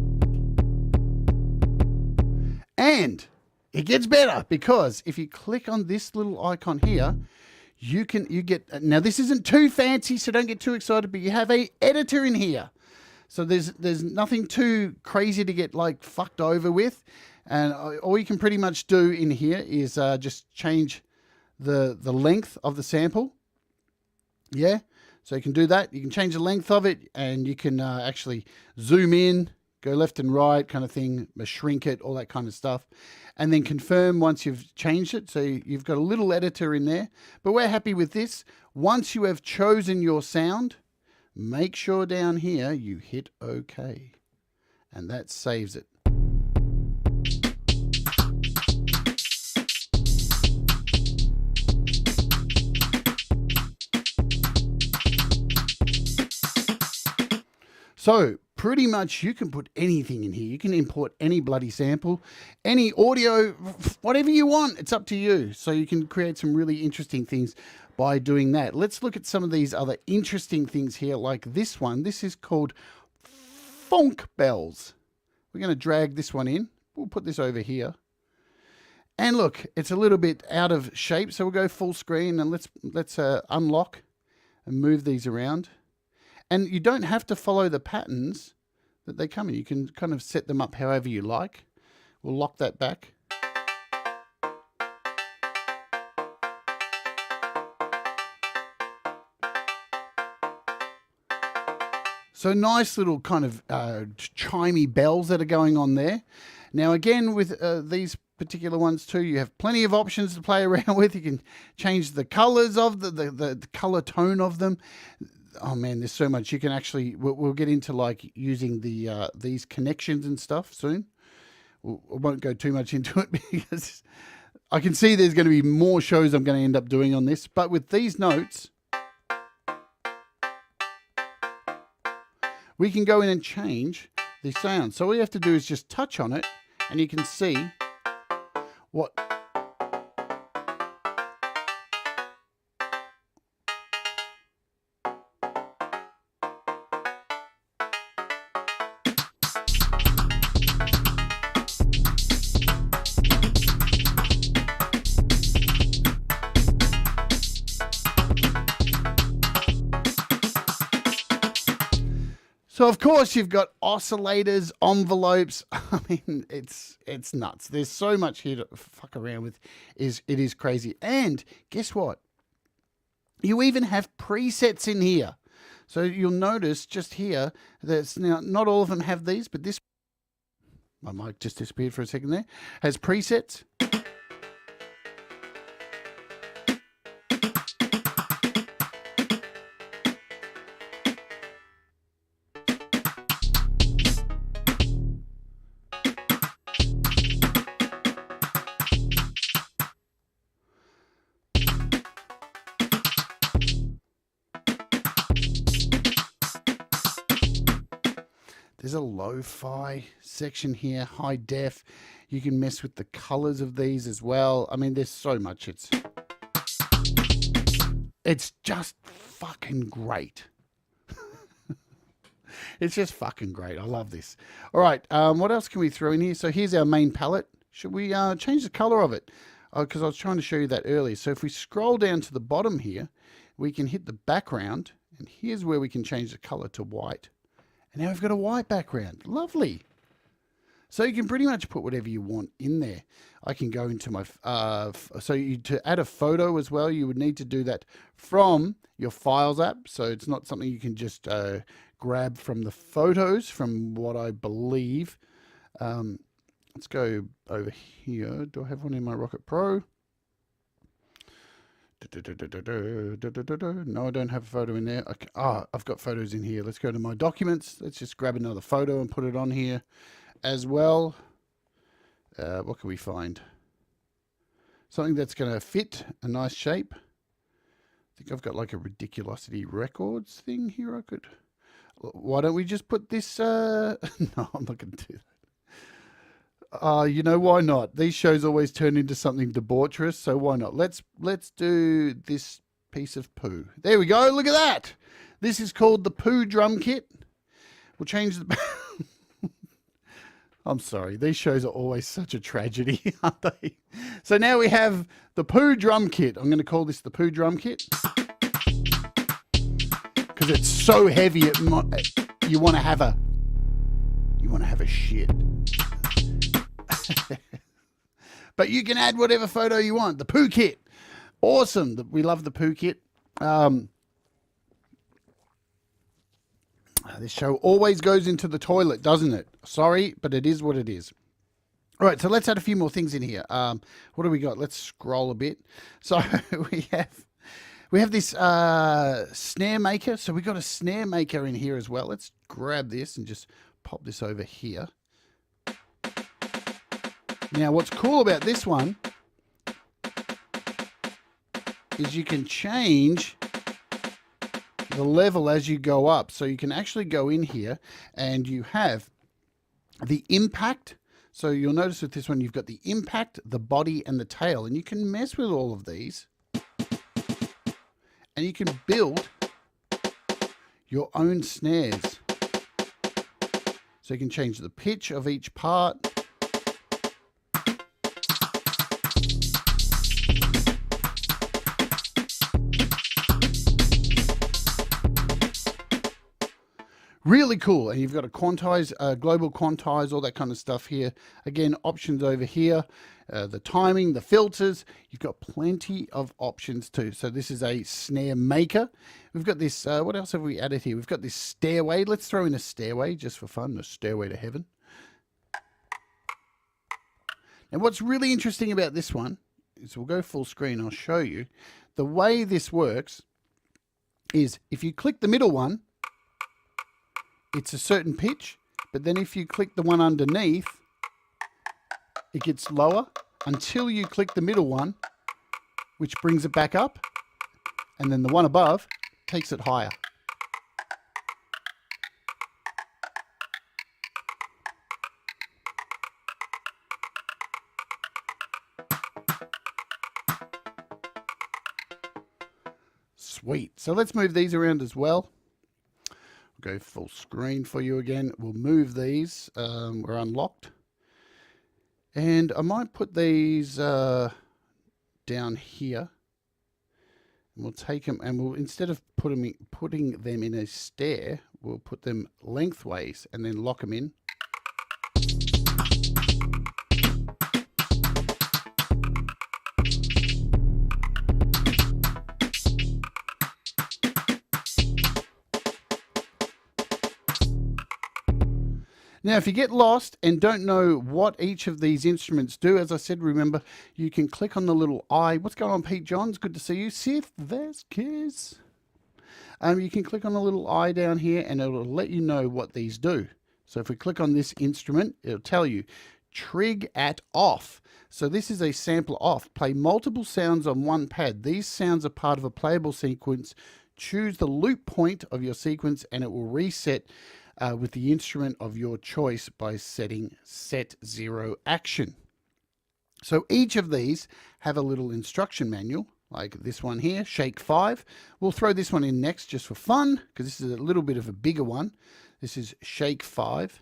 And it gets better because if you click on this little icon here, you get, now this isn't too fancy, so don't get too excited, but you have a editor in here. So there's nothing too crazy to get like fucked over with. And all you can pretty much do in here is just change the length of the sample. Yeah. So you can do that. You can change the length of it and you can actually zoom in, go left and right kind of thing, shrink it, all that kind of stuff. And then confirm once you've changed it. So you've got a little editor in there. But we're happy with this. Once you have chosen your sound, make sure down here you hit OK. And that saves it. So pretty much you can put anything in here. You can import any bloody sample, any audio, whatever you want. It's up to you. So you can create some really interesting things by doing that. Let's look at some of these other interesting things here, like this one. This is called Funk Bells. We're going to drag this one in. We'll put this over here. And look, it's a little bit out of shape. So we'll go full screen and let's unlock and move these around. And you don't have to follow the patterns that they come in. You can kind of set them up however you like. We'll lock that back. So nice little kind of chimey bells that are going on there. Now again, with these particular ones too, you have plenty of options to play around with. You can change the colors of the color tone of them. Oh man, there's so much. You can actually, we'll get into like using the these connections and stuff soon. I won't go too much into it because I can see there's going to be more shows I'm going to end up doing on this. But with these notes, we can go in and change the sound. So all you have to do is just touch on it and you can see what... So of course you've got oscillators, envelopes. I mean, it's nuts. There's so much here to fuck around with. It is crazy. And guess what? You even have presets in here. So you'll notice just here that now not all of them have these, but this, my mic just disappeared for a second there, has presets. There's a lo-fi section here, high def. You can mess with the colors of these as well. I mean, there's so much. It's just fucking great. It's just fucking great. I love this. All right, what else can we throw in here? So here's our main palette. Should we change the color of it? Because I was trying to show you that earlier. So if we scroll down to the bottom here, we can hit the background, and here's where we can change the color to white. And now we've got a white background. Lovely. So you can pretty much put whatever you want in there. I can go into my, to add a photo as well, you would need to do that from your Files app. So it's not something you can just grab from the photos, from what I believe. Let's go over here. Do I have one in my Rocket Pro? No, I don't have a photo in there. Okay. I've got photos in here. Let's go to my documents. Let's just grab another photo and put it on here as well. What can we find? Something that's going to fit a nice shape. I think I've got like a Ridiculosity Records thing here. Why don't we just put this? No, I'm not going to do that. You know, why not? These shows always turn into something debaucherous, so why not? Let's do this piece of poo. There we go. Look at that. This is called the poo drum kit. We'll change the... I'm sorry. These shows are always such a tragedy, aren't they? So now we have the poo drum kit. I'm going to call this the poo drum kit because it's so heavy. You want to have a shit. But you can add whatever photo you want. The poo kit. Awesome. We love the poo kit. This show always goes into the toilet, doesn't it? Sorry, but it is what it is. All right, so let's add a few more things in here. What do we got? Let's scroll a bit. So we have this snare maker. So we got a snare maker in here as well. Let's grab this and just pop this over here. Now, what's cool about this one is you can change the level as you go up. So you can actually go in here and you have the impact. So you'll notice with this one, you've got the impact, the body, and the tail. And you can mess with all of these. And you can build your own snares. So you can change the pitch of each part. Really cool. And you've got a quantize, global quantize, all that kind of stuff here. Again, options over here, the timing, the filters. You've got plenty of options too. So this is a snare maker. We've got this, what else have we added here? We've got this stairway. Let's throw in a stairway just for fun, a stairway to heaven. And what's really interesting about this one is we'll go full screen. I'll show you. The way this works is if you click the middle one, it's a certain pitch, but then if you click the one underneath, it gets lower until you click the middle one, which brings it back up, and then the one above takes it higher. Sweet. So let's move these around as well. Go full screen for you again. We'll move these. We're unlocked. And I might put these down here. And we'll take them and we'll, instead of putting them in a stair, we'll put them lengthways and then lock them in. Now, if you get lost and don't know what each of these instruments do, as I said, remember, you can click on the little eye. What's going on, Pete Johns? Good to see you. Sith Vasquez. You can click on the little eye down here and it'll let you know what these do. So if we click on this instrument, it'll tell you trig at off. So this is a sampler off. Play multiple sounds on one pad. These sounds are part of a playable sequence. Choose the loop point of your sequence and it will reset with the instrument of your choice by setting set 0 action. So each of these have a little instruction manual, like this one here, Shake 5. We'll throw this one in next just for fun, because this is a little bit of a bigger one. This is Shake 5,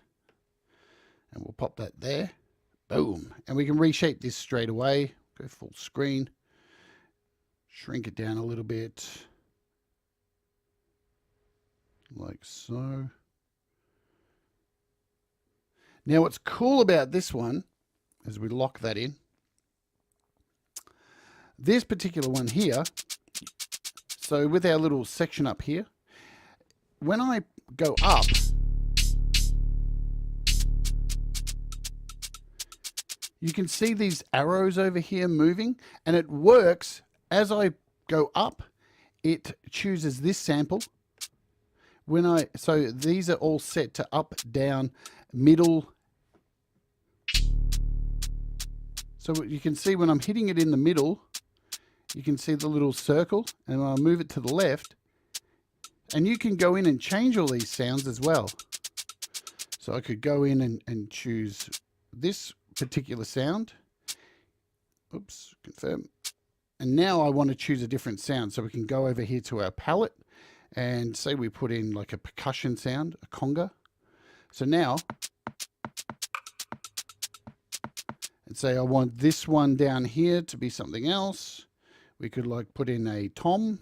and we'll pop that there. Boom. And we can reshape this straight away. Go full screen. Shrink it down a little bit. Like so. Now what's cool about this one, as we lock that in, this particular one here, so with our little section up here, when I go up, you can see these arrows over here moving, and it works as I go up. It chooses this sample. So these are all set to up, down, middle. So you can see when I'm hitting it in the middle, you can see the little circle, and I'll move it to the left. And you can go in and change all these sounds as well. So I could go in and choose this particular sound. Oops, confirm. And now I want to choose a different sound. So we can go over here to our palette and say we put in like a percussion sound, a conga. So now, and say I want this one down here to be something else. We could like put in a tom.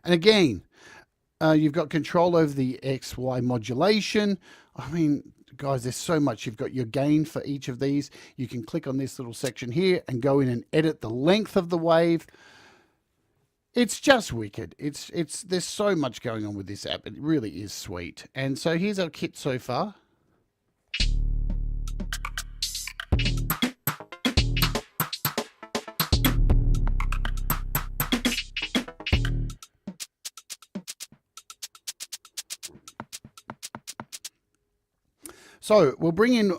And again, you've got control over the XY modulation. I mean, guys, there's so much. You've got your gain for each of these. You can click on this little section here and go in and edit the length of the wave. It's just wicked. There's so much going on with this app. It really is sweet. And so here's our kit so far. So we'll bring in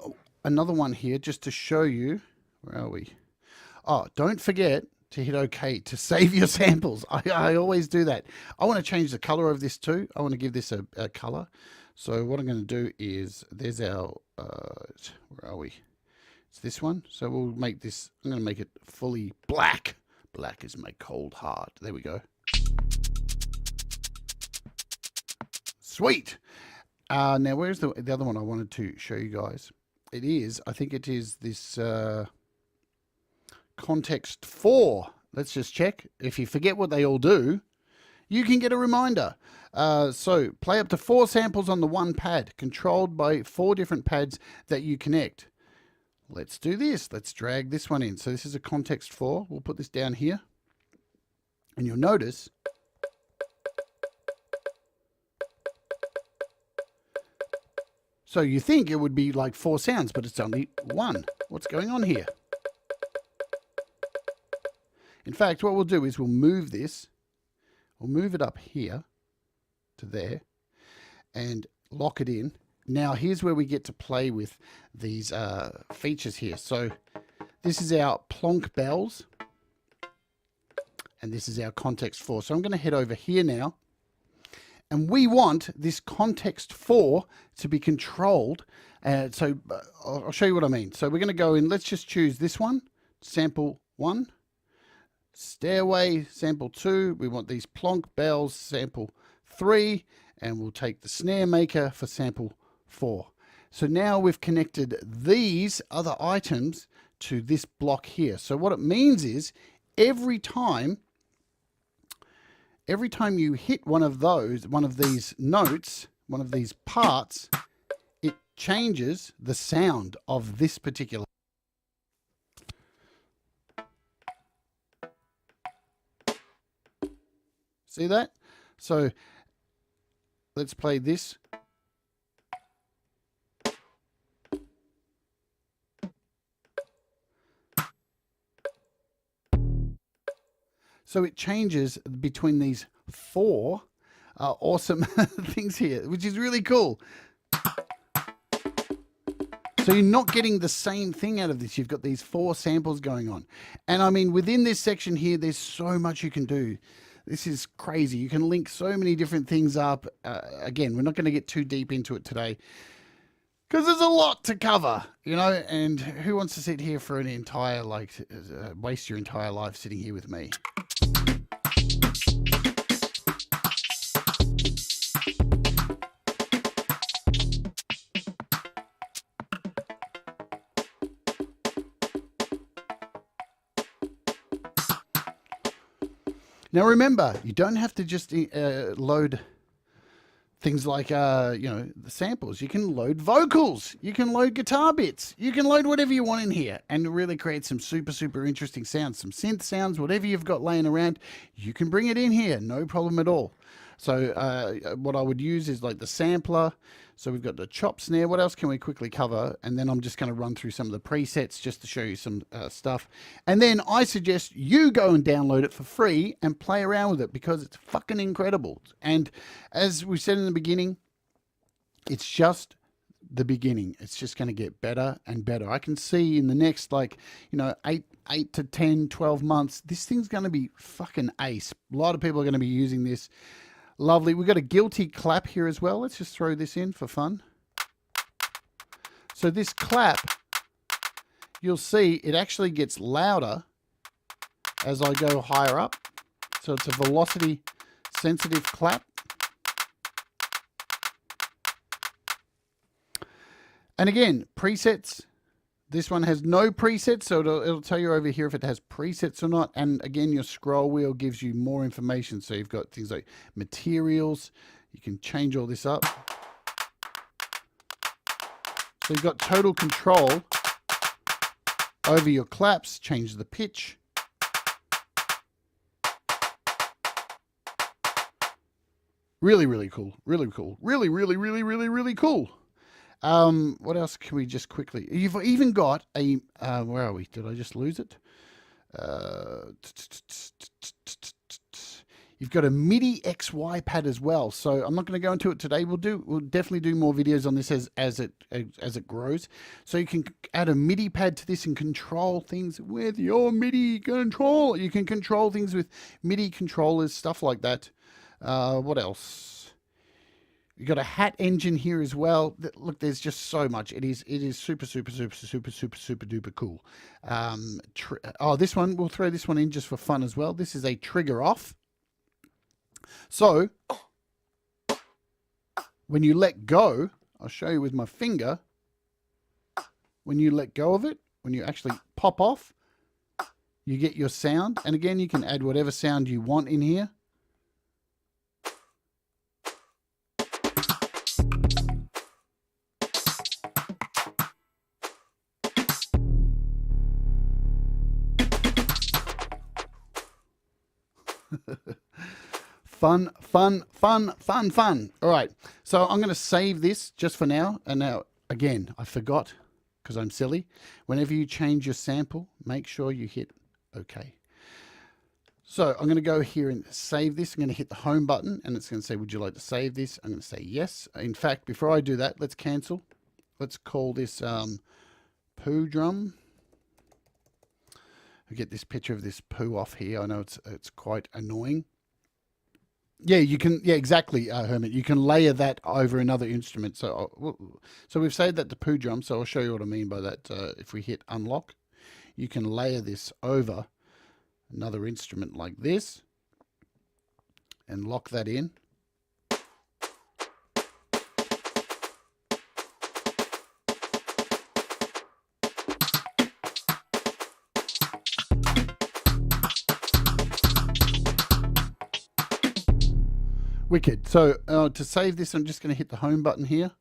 another one here just to show you. Where are we? Oh, don't forget to hit OK to save your samples. I always do that. I want to change the color of this too. I want to give this a color. So what I'm going to do is, there's our, where are we? It's this one. So we'll make this, I'm going to make it fully black. Black is my cold heart. There we go. Sweet. Now, where's the other one I wanted to show you guys? It is, I think it is this Context 4. Let's just check. If you forget what they all do, you can get a reminder. So play up to 4 samples on the one pad, controlled by 4 different pads that you connect. Let's do this. Let's drag this one in. So this is a Context 4. We'll put this down here. And you'll notice so you think it would be like 4 sounds, but it's only 1. What's going on here? In fact, what we'll do is we'll move this. We'll move it up here to there and lock it in. Now, here's where we get to play with these features here. So this is our plonk bells. And this is our Context 4. So I'm going to head over here now. And we want this Context 4 to be controlled. So I'll show you what I mean. So we're going to go in. Let's just choose this one. Sample 1. Stairway, sample 2. We want these plonk bells, sample 3. And we'll take the snare maker for sample 4. So now we've connected these other items to this block here. So what it means is every time you hit one of these notes, one of these parts, it changes the sound of this particular. See that? So let's play this. So it changes between these four awesome things here, which is really cool. So you're not getting the same thing out of this. You've got these 4 samples going on. And I mean, within this section here, there's so much you can do. This is crazy. You can link so many different things up. Again, we're not going to get too deep into it today because there's a lot to cover, you know, and who wants to sit here for an entire, waste your entire life sitting here with me? Now remember, you don't have to just load things like, the samples. You can load vocals. You can load guitar bits. You can load whatever you want in here and really create some super, super interesting sounds, some synth sounds, whatever you've got laying around. You can bring it in here, no problem at all. So what I would use is like the sampler. So we've got the chop snare. What else can we quickly cover? And then I'm just going to run through some of the presets just to show you some stuff. And then I suggest you go and download it for free and play around with it because it's fucking incredible. And as we said in the beginning, it's just the beginning. It's just going to get better and better. I can see in the next 8 to 10, 12 months, this thing's going to be fucking ace. A lot of people are going to be using this. Lovely. We've got a guilty clap here as well. Let's just throw this in for fun. So this clap, you'll see it actually gets louder as I go higher up. So it's a velocity sensitive clap. And again, presets. This one has no presets, so it'll tell you over here if it has presets or not. And again, your scroll wheel gives you more information. So you've got things like materials. You can change all this up. So you've got total control over your claps. Change the pitch. Really, really cool. Really cool. Really, really, really, really, really cool. What else can we just quickly... You've even got a... where are we? Did I just lose it? You've got a MIDI XY pad as well. So I'm not going to go into it today. We'll definitely do more videos on this as it grows. So you can add a MIDI pad to this and control things with your MIDI control. You can control things with MIDI controllers, stuff like that. What else? You've got a hat engine here as well. Look, there's just so much. It is super, super, super, super, super, super duper cool. This one, we'll throw this one in just for fun as well. This is a trigger off. So when you let go, I'll show you with my finger. When you let go of it, when you actually pop off, you get your sound. And again, you can add whatever sound you want in here. Fun, fun, fun, fun, fun. All right. So I'm going to save this just for now. And now, again, I forgot because I'm silly. Whenever you change your sample, make sure you hit OK. So I'm going to go here and save this. I'm going to hit the home button and it's going to say, would you like to save this? I'm going to say yes. In fact, before I do that, let's cancel. Let's call this poo drum. I'll get this picture of this poo off here. I know it's quite annoying. Yeah, you can. Yeah, exactly, Hermit. You can layer that over another instrument. So we've saved that to poo drum. So I'll show you what I mean by that. If we hit unlock, you can layer this over another instrument like this and lock that in. Wicked. So to save this, I'm just going to hit the home button here.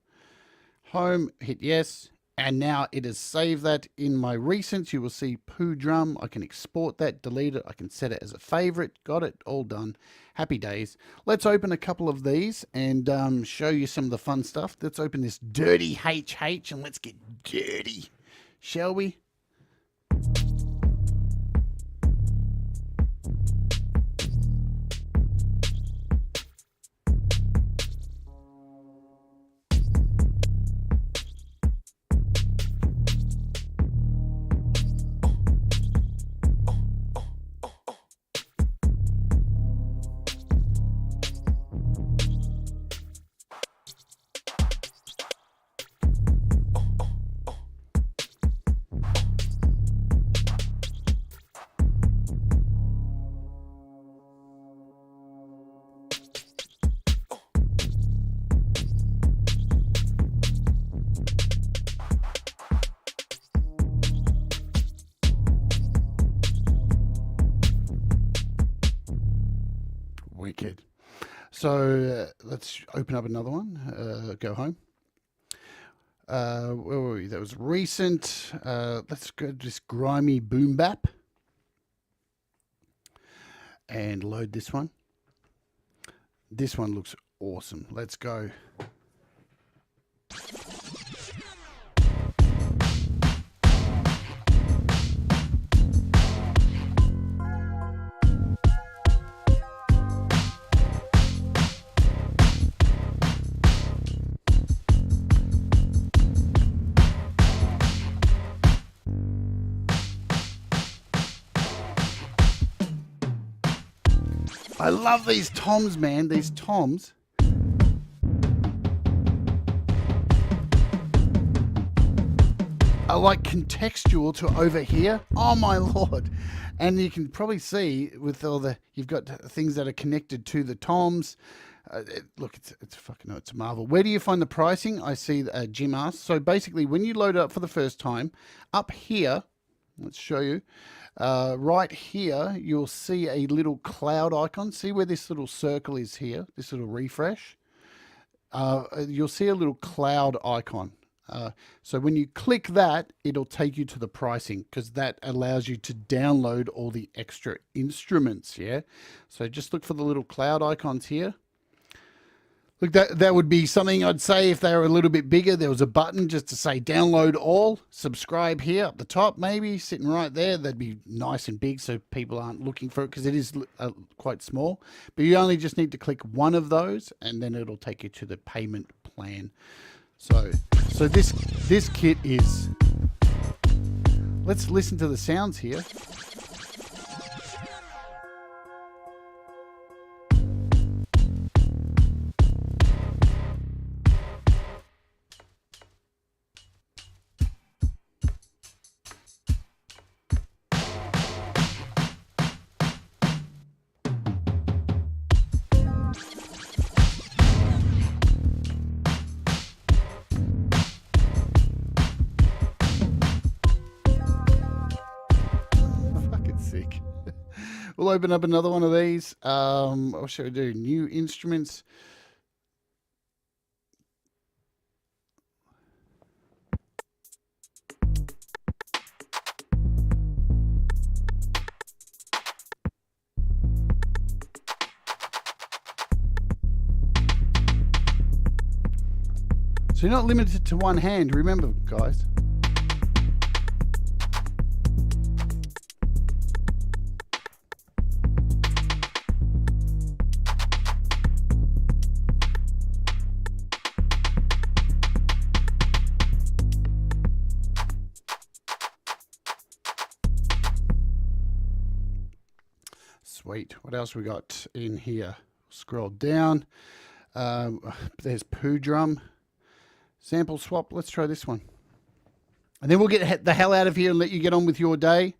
Home, hit yes. And now it has saved that in my recents. You will see Poo Drum. I can export that, delete it. I can set it as a favorite. Got it all done. Happy days. Let's open a couple of these and show you some of the fun stuff. Let's open this dirty HH and let's get dirty, shall we? Wicked. So let's open up another one. Go home. Where were we? That was recent. Let's go to this grimy boom bap and load this one. This one looks awesome. Let's go. I love these toms, man. These toms. Are like contextual to over here. Oh my Lord. And you can probably see with all the, you've got things that are connected to the toms. Look, it's fucking, it's a marvel. Where do you find the pricing? I see Jim asks. So basically when you load it up for the first time, up here, let's show you. Right here, you'll see a little cloud icon. See where this little circle is here, this little refresh? You'll see a little cloud icon. So when you click that, it'll take you to the pricing because that allows you to download all the extra instruments, yeah? So just look for the little cloud icons here. Look, that would be something I'd say if they were a little bit bigger. There was a button just to say download all, subscribe here up the top, maybe sitting right there. That'd be nice and big so people aren't looking for it because it is quite small. But you only just need to click one of those and then it'll take you to the payment plan. So this kit is, let's listen to the sounds here. Sick. We'll open up another one of these. What should we do? New instruments. So you're not limited to one hand, remember, guys. Sweet. What else we got in here? Scroll down. There's Poo Drum. Sample swap. Let's try this one. And then we'll get the hell out of here and let you get on with your day.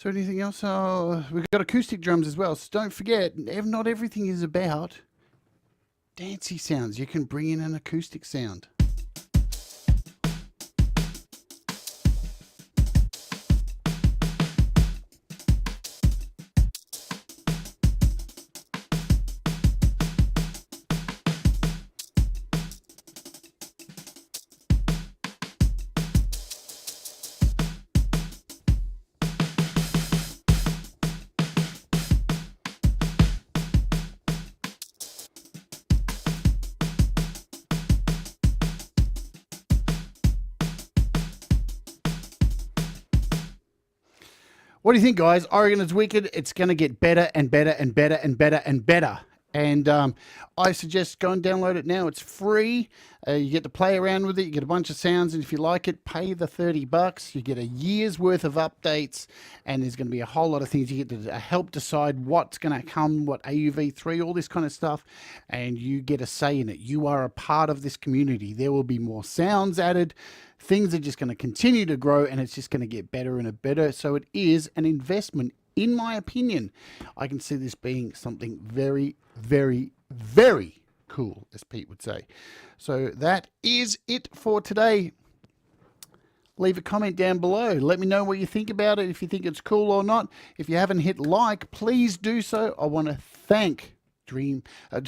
So anything else? We've got acoustic drums as well. So don't forget, not everything is about dancey sounds. You can bring in an acoustic sound. What do you think, guys? I reckon it's wicked. It's going to get better and better and better and better and better. And I suggest go and download it now. It's free. You get to play around with it. You get a bunch of sounds. And if you like it, pay the $30. You get a year's worth of updates. And there's going to be a whole lot of things. You get to help decide what's going to come, what AUV3, all this kind of stuff. And you get a say in it. You are a part of this community. There will be more sounds added. Things are just going to continue to grow, and it's just going to get better and better. So it is an investment, in my opinion. I can see this being something very, very, very cool, as Pete would say. So that is it for today. Leave a comment down below. Let me know what you think about it, if you think it's cool or not. If you haven't hit like, please do so. I want to thank I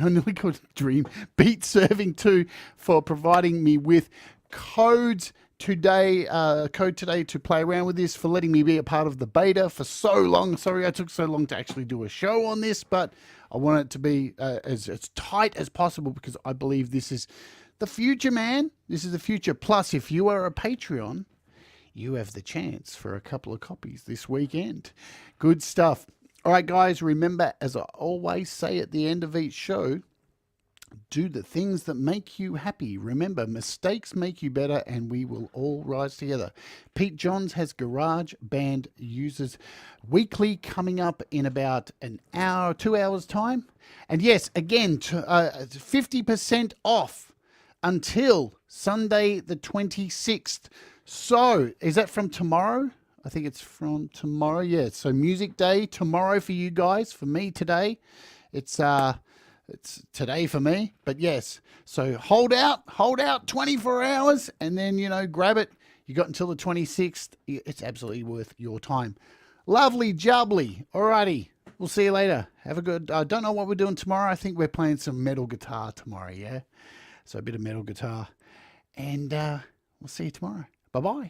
nearly called it Dream, BeatSurfing 2 for providing me with code today to play around with this, for letting me be a part of the beta for so long. Sorry I took so long to actually do a show on this, but I want it to be as tight as possible, because I believe this is the future, man. This is the future. Plus, if you are a Patreon, you have the chance for a couple of copies this weekend. Good stuff. All right, guys, remember, as I always say at the end of each show, do the things that make you happy. Remember, mistakes make you better, and we will all rise together. Pete Johns has Garage Band Users Weekly coming up in about an hour, 2 hours time. And yes, again, 50% off until Sunday the 26th. So, is that from tomorrow? I think it's from tomorrow. Yeah, so Music Day tomorrow for you guys. For me today, it's today for me, but yes. So hold out 24 hours, and then, grab it. You got until the 26th. It's absolutely worth your time. Lovely jubbly. Alrighty. We'll see you later. Have a good, I don't know what we're doing tomorrow. I think we're playing some metal guitar tomorrow. Yeah. So a bit of metal guitar, and we'll see you tomorrow. Bye-bye.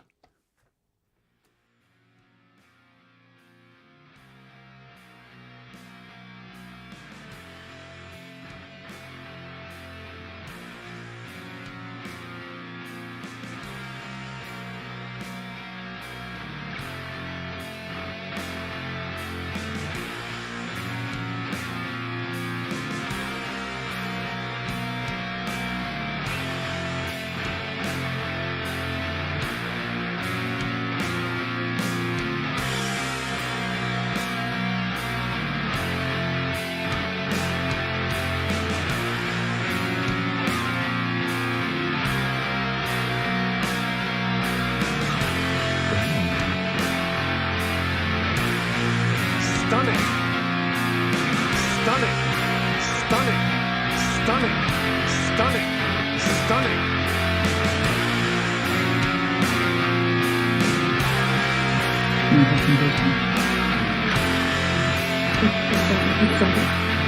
Stunning. Stunning. Stunning. Stunning. Stunning. Stunning. It's something.